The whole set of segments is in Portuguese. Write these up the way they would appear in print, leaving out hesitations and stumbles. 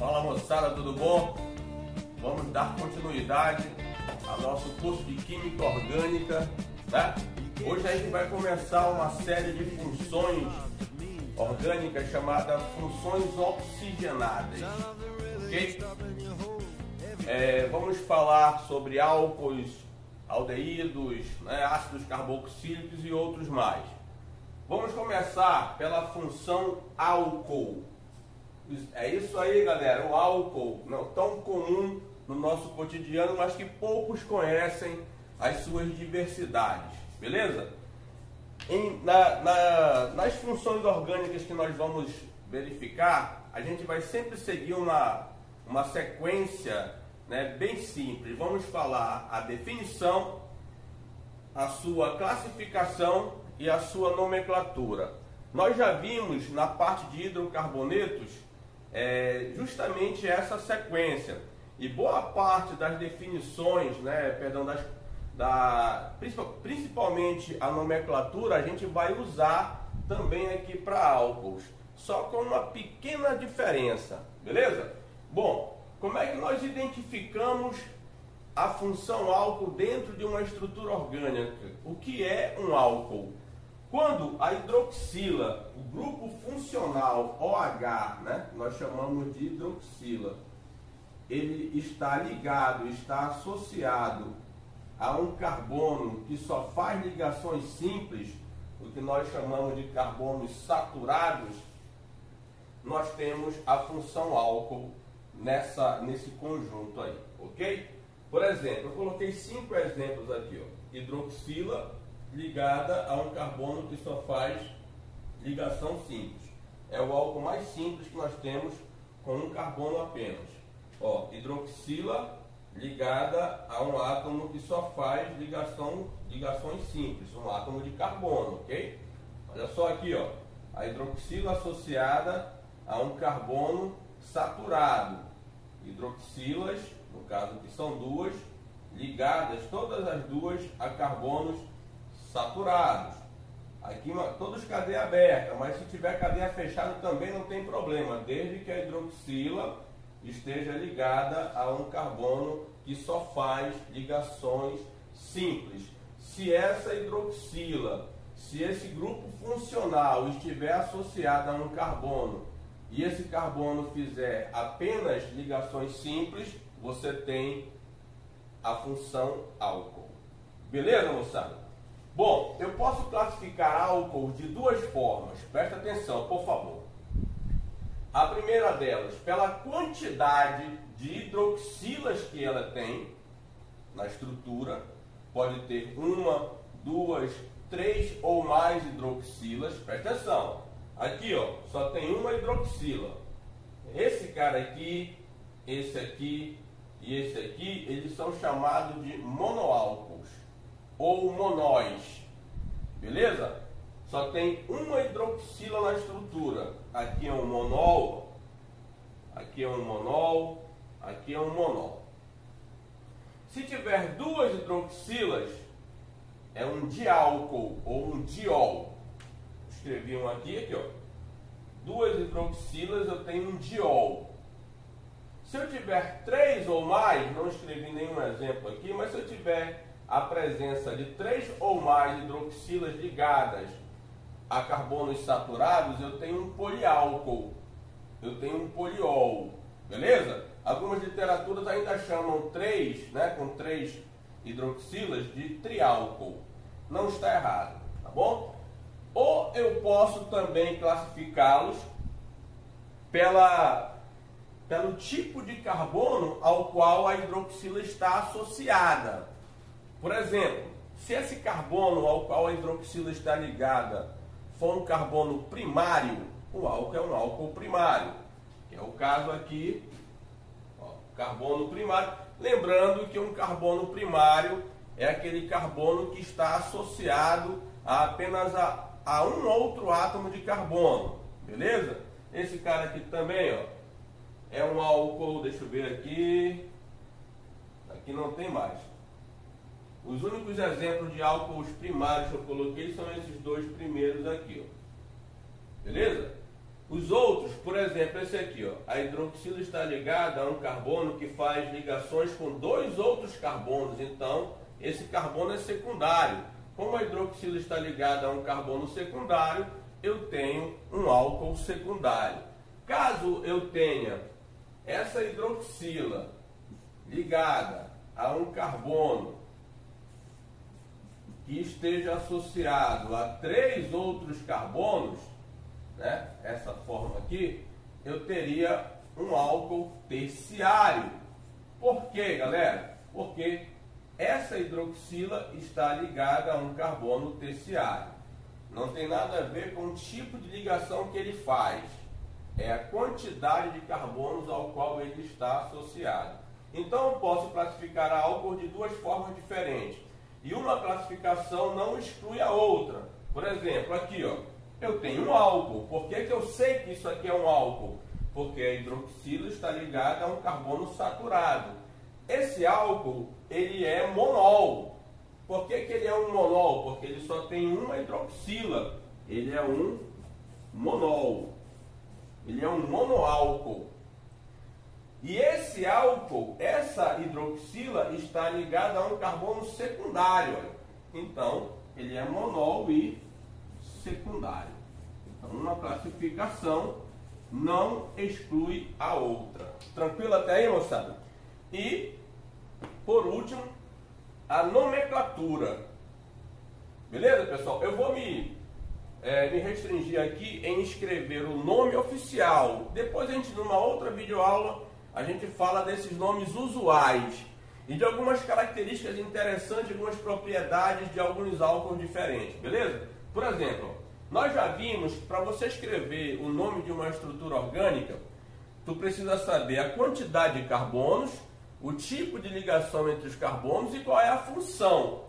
Fala moçada, tudo bom? Vamos dar continuidade ao nosso curso de Química Orgânica, né? Hoje a gente vai começar uma série de funções orgânicas chamada funções oxigenadas, ok? Vamos falar sobre álcools, aldeídos, né, ácidos carboxílicos e outros mais. Vamos começar pela função álcool. É isso aí, galera, o álcool, não tão comum no nosso cotidiano, mas que poucos conhecem as suas diversidades, beleza? Nas funções orgânicas que nós vamos verificar, a gente vai sempre seguir uma sequência, né, bem simples. Vamos falar a definição, a sua classificação e a sua nomenclatura. Nós já vimos na parte de hidrocarbonetos justamente essa sequência, e boa parte das definições, né, principalmente a nomenclatura, a gente vai usar também aqui para álcools, só com uma pequena diferença, beleza? Bom, como é que nós identificamos a função álcool dentro de uma estrutura orgânica? O que é um álcool? Quando a hidroxila, o grupo funcional OH, né, nós chamamos de hidroxila, ele está ligado, está associado a um carbono que só faz ligações simples, o que nós chamamos de carbonos saturados, nós temos a função álcool nesse conjunto aí, ok? Por exemplo, eu coloquei 5 exemplos aqui, ó. Hidroxila ligada a um carbono que só faz ligação simples. É o álcool mais simples que nós temos com um carbono apenas. Ó, hidroxila ligada a um átomo que só faz ligações simples, um átomo de carbono, ok? Olha só aqui, ó, a hidroxila associada a um carbono saturado. Hidroxilas, no caso que são duas, ligadas todas as duas a carbonos saturados. Aqui todos cadeia aberta, mas se tiver cadeia fechada também não tem problema, desde que a hidroxila esteja ligada a um carbono que só faz ligações simples. Se essa hidroxila, se esse grupo funcional estiver associado a um carbono e esse carbono fizer apenas ligações simples, você tem a função álcool. Beleza, moçada? Bom, eu posso classificar álcool de duas formas. Presta atenção, por favor. A primeira delas, pela quantidade de hidroxilas que ela tem na estrutura. Pode ter 1, 2, 3 ou mais hidroxilas. Presta atenção. Aqui, ó, só tem uma hidroxila. Esse cara aqui, esse aqui e esse aqui, eles são chamados de monoálcools ou monóis. Beleza? Só tem uma hidroxila na estrutura. Aqui é um monol, aqui é um monol, aqui é um monol. Se tiver duas hidroxilas, é um diálcool ou um diol. Escrevi um aqui, ó. Duas hidroxilas, eu tenho um diol. Se eu tiver 3 ou mais, não escrevi nenhum exemplo aqui, mas se eu tiver a presença de 3 ou mais hidroxilas ligadas a carbonos saturados, eu tenho um poliálcool, eu tenho um poliol, beleza? Algumas literaturas ainda chamam 3, né, com 3 hidroxilas de triálcool. Não está errado, tá bom? Ou eu posso também classificá-los pelo tipo de carbono ao qual a hidroxila está associada. Por exemplo, se esse carbono ao qual a hidroxila está ligada for um carbono primário, o álcool é um álcool primário, que é o caso aqui, ó, carbono primário. Lembrando que um carbono primário é aquele carbono que está associado apenas a um outro átomo de carbono, beleza? Esse cara aqui também, ó, é um álcool, deixa eu ver aqui, aqui não tem mais. Os únicos exemplos de álcools primários que eu coloquei são esses dois primeiros aqui, ó. Beleza? Os outros, por exemplo, esse aqui, ó, a hidroxila está ligada a um carbono que faz ligações com dois outros carbonos, então esse carbono é secundário. Como a hidroxila está ligada a um carbono secundário, eu tenho um álcool secundário. Caso eu tenha essa hidroxila ligada a um carbono que esteja associado a 3 outros carbonos, né, essa forma aqui, eu teria um álcool terciário. Por quê, galera? Porque essa hidroxila está ligada a um carbono terciário. Não tem nada a ver com o tipo de ligação que ele faz. É a quantidade de carbonos ao qual ele está associado. Então eu posso classificar álcool de duas formas diferentes. E uma classificação não exclui a outra. Por exemplo, aqui, ó, eu tenho um álcool. Por que eu sei que isso aqui é um álcool? Porque a hidroxila está ligada a um carbono saturado. Esse álcool, ele é monol. Por que ele é um monol? Porque ele só tem uma hidroxila. Ele é um monol. Ele é um monoálcool. E esse álcool, essa hidroxila, está ligada a um carbono secundário. Então, ele é monol e secundário. Então, uma classificação não exclui a outra. Tranquilo até aí, moçada? E, por último, a nomenclatura. Beleza, pessoal? Eu vou me restringir aqui em escrever o nome oficial. Depois a gente, numa outra videoaula, a gente fala desses nomes usuais e de algumas características interessantes, algumas propriedades de alguns álcools diferentes, beleza? Por exemplo, nós já vimos que para você escrever o nome de uma estrutura orgânica, tu precisa saber a quantidade de carbonos, o tipo de ligação entre os carbonos e qual é a função.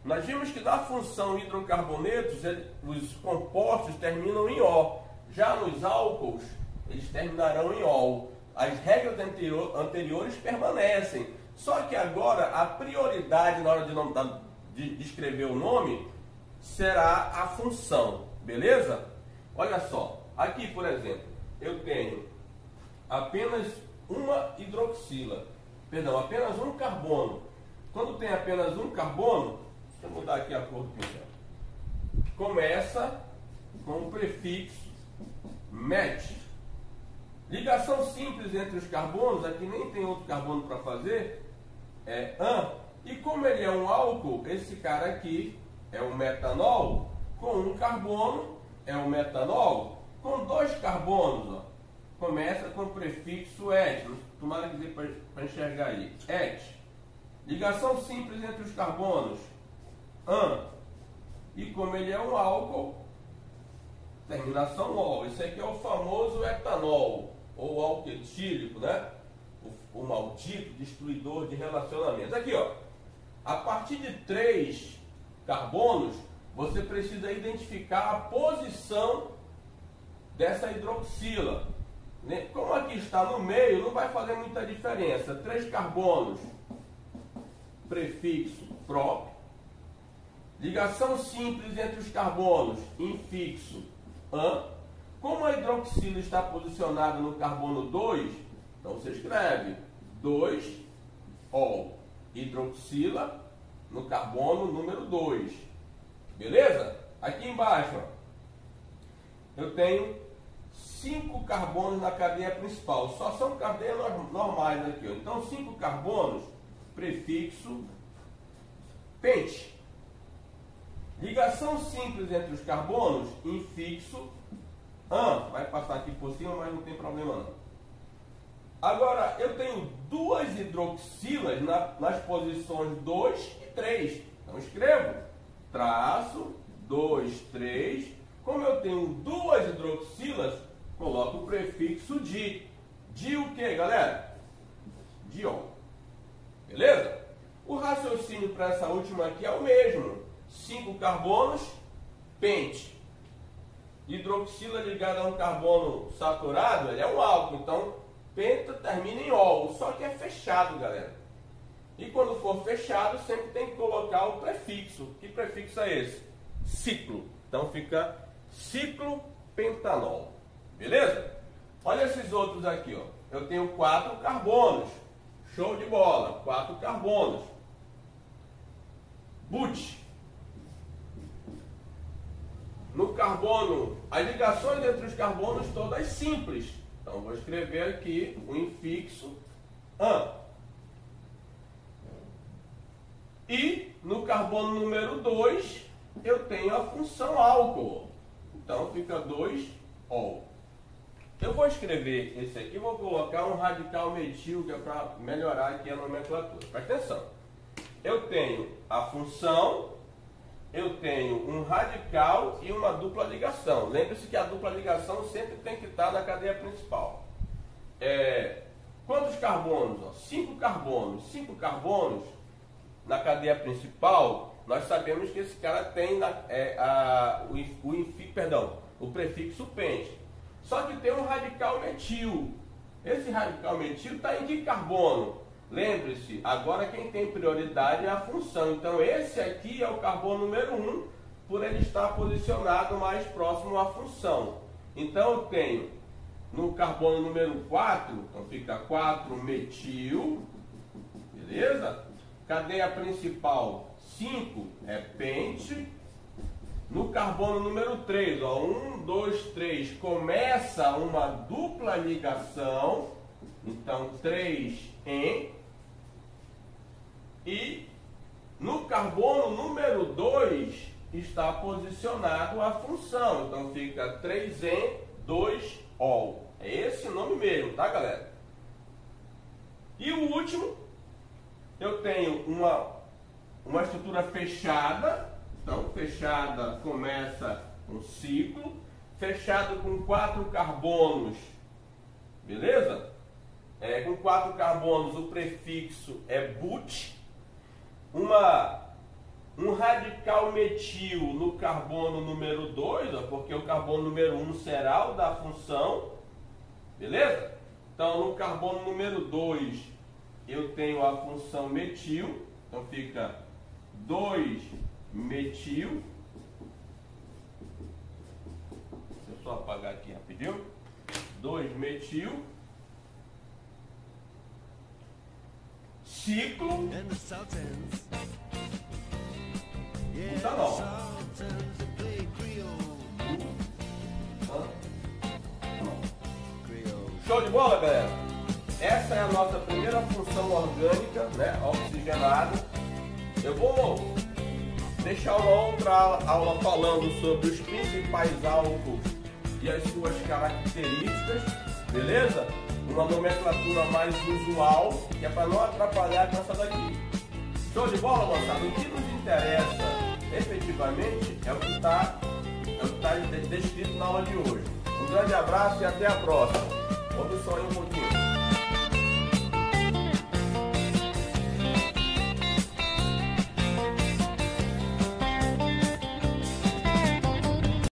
Nós vimos que na função hidrocarbonetos, os compostos terminam em O. Já nos álcools, eles terminarão em OL. As regras anteriores permanecem. Só que agora a prioridade na hora de escrever o nome será a função. Beleza? Olha só. Aqui, por exemplo, eu tenho apenas uma hidroxila. Perdão, apenas um carbono. Quando tem apenas um carbono, deixa eu mudar aqui a cor do pincel. Começa com o prefixo met. Ligação simples entre os carbonos, aqui nem tem outro carbono para fazer, é AN. E como ele é um álcool, esse cara aqui é o metanol, com um carbono é o metanol, com 2 carbonos, ó, começa com o prefixo et. Tomara que dê para enxergar aí. Et. Ligação simples entre os carbonos, AN. E como ele é um álcool, terminação ol. Esse aqui é o famoso etanol, ou álcool etílico, né? O maldito destruidor de relacionamentos. Aqui, ó, a partir de 3 carbonos, você precisa identificar a posição dessa hidroxila. Como aqui está no meio, não vai fazer muita diferença. 3 carbonos, prefixo prop. Ligação simples entre os carbonos, infixo AN. Como a hidroxila está posicionada no carbono 2, então você escreve 2-ol. Hidroxila no carbono número 2. Beleza? Aqui embaixo, ó, eu tenho 5 carbonos na cadeia principal. Só são cadeias normais aqui, ó. Então 5 carbonos, prefixo pente. Ligação simples entre os carbonos, infixo AN. Vai passar aqui por cima, mas não tem problema não. Agora, eu tenho 2 hidroxilas nas posições 2 e 3. Então escrevo traço 2, 3. Como eu tenho 2 hidroxilas, coloco o prefixo di. Di o que, galera? Diol. Beleza? O raciocínio para essa última aqui é o mesmo. 5 carbonos, pente. Hidroxila ligada a um carbono saturado, ele é um álcool. Então, penta termina em ol. Só que é fechado, galera. E quando for fechado, sempre tem que colocar o prefixo. Que prefixo é esse? Ciclo. Então, fica ciclopentanol. Beleza? Olha esses outros aqui, ó. Eu tenho 4 carbonos. Show de bola. 4 carbonos. But. No carbono, as ligações entre os carbonos todas simples. Então, vou escrever aqui o infixo AN. E no carbono número 2, eu tenho a função álcool. Então, fica 2-ol. Eu vou escrever esse aqui, vou colocar um radical metil, que é para melhorar aqui a nomenclatura. Presta atenção. Eu tenho a função, eu tenho um radical e uma dupla ligação. Lembre-se que a dupla ligação sempre tem que estar na cadeia principal. Quantos carbonos? 5 carbonos. 5 carbonos na cadeia principal, nós sabemos que esse cara tem o prefixo pente. Só que tem um radical metil. Esse radical metil está em que carbono? Lembre-se, agora quem tem prioridade é a função. Então esse aqui é o carbono número 1, por ele estar posicionado mais próximo à função. Então eu tenho no carbono número 4, então fica 4-metil, beleza? Cadeia principal 5 é pente. No carbono número 3, ó, 1, 2, 3, começa uma dupla ligação, então 3-en. E no carbono número 2 está posicionado a função, então fica 3-en, 2-ol. É esse nome mesmo, tá, galera? E o último, eu tenho uma estrutura fechada. Então, fechada começa um ciclo, fechado com 4 carbonos, beleza? Com 4 carbonos o prefixo é but, um radical metil no carbono número 2, ó, porque o carbono número 1 será o da função, beleza? Então, no carbono número 2 eu tenho a função metil, então fica 2-metil. Deixa eu só apagar aqui rapidinho. 2-metil. Ciclo. Butanol. Show de bola, galera? Essa é a nossa primeira função orgânica, né? Oxigenada. Eu vou deixar uma outra aula falando sobre os principais álcools e as suas características, beleza? Uma nomenclatura mais usual, que é para não atrapalhar com essa daqui. Show de bola, moçada? O que nos interessa efetivamente é o que está descrito na aula de hoje. Um grande abraço e até a próxima. Vamos só ir um pouquinho.